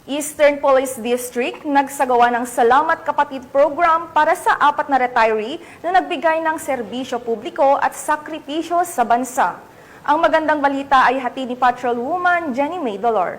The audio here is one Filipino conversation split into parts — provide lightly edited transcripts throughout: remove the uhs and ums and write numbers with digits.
Eastern Police District nagsagawa ng Salamat Kapatid Program para sa 4 na retiree na nagbigay ng serbisyo publiko at sakripisyo sa bansa. Ang magandang balita ay hatid ni Patrolwoman Jenny May Dolor.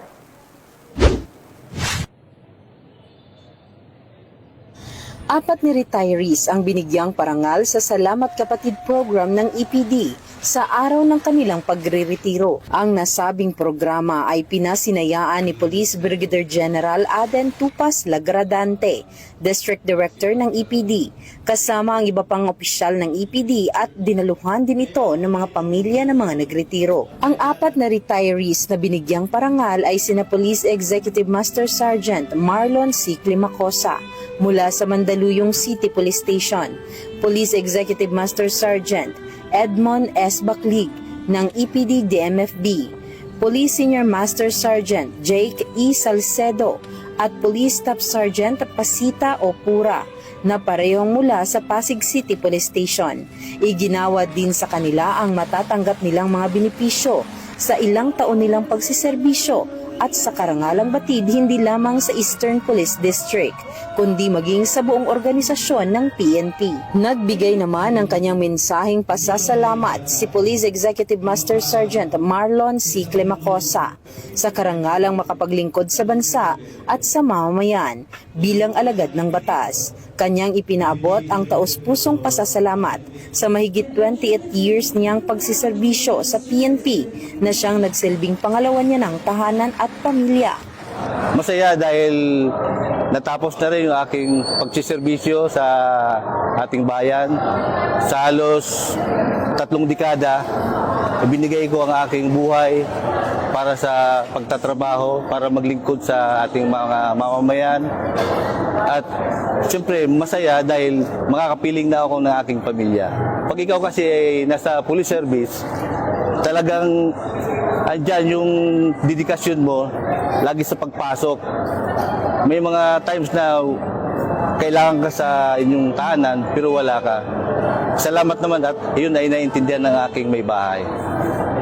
Apat ni retirees ang binigyang parangal sa Salamat Kapatid Program ng EPD sa araw ng kanilang pagre-retiro. Ang nasabing programa ay pinasinayaan ni Police Brigadier General Aden Tupas Lagradante, District Director ng EPD, kasama ang iba pang opisyal ng EPD at dinaluhan din ito ng mga pamilya ng mga nagretiro. Ang 4 na retirees na binigyang parangal ay sina Police Executive Master Sergeant Marlon C. Climacosa mula sa Mandaluyong City Police Station, Police Executive Master Sergeant Edmond S. Baclig ng EPD DMFB, Police Senior Master Sergeant Jake E. Salcedo at Police Staff Sergeant Pasita Opura na parehong mula sa Pasig City Police Station. Iginawa din sa kanila ang matatanggap nilang mga benepisyo sa ilang taon nilang pagsiserbisyo at sa karangalang batid hindi lamang sa Eastern Police District, kundi maging sa buong organisasyon ng PNP. Nagbigay naman ng kanyang mensaheng pasasalamat si Police Executive Master Sergeant Marlon C. Climacosa sa karangalang makapaglingkod sa bansa at sa mamamayan bilang alagad ng batas. Kanyang ipinaabot ang taos-pusong pasasalamat sa mahigit 28 years niyang pagsiserbisyo sa PNP na siyang nagsilbing pangalawa niya ng tahanan at pamilya. Masaya dahil natapos na rin yung aking pagsiserbisyo sa ating bayan. Sa halos 3 dekada, ibinigay ko ang aking buhay para sa pagtatrabaho, para maglingkod sa ating mga mamamayan. At siyempre, masaya dahil makakapiling na ako ng aking pamilya. Pag ikaw kasi ay nasa police service, talagang andyan yung dedikasyon mo lagi sa pagpasok. May mga times na kailangan ka sa inyong tahanan pero wala ka. Salamat naman at yun ay naiintindihan ng aking may bahay.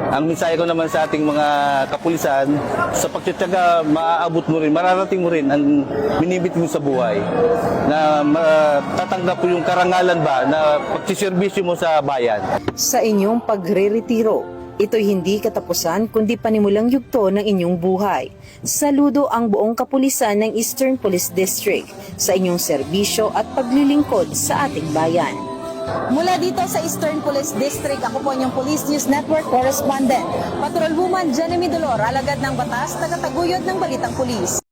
Ang mensahe ko naman sa ating mga kapulisan, sa pagtsatsaga, maaabot mo rin, mararating mo rin ang minibit mo sa buhay. Na matatanggap po yung karangalan ba na pagsiservisyo mo sa bayan. Sa inyong pagre-retiro, ito'y hindi katapusan kundi panimulang yugto ng inyong buhay. Saludo ang buong kapulisan ng Eastern Police District sa inyong serbisyo at paglilingkod sa ating bayan. Mula dito sa Eastern Police District, ako po inyong Police News Network Correspondent, Patrolwoman Jenny Dolor, alagad ng batas, tagataguyod ng Balitang Pulis.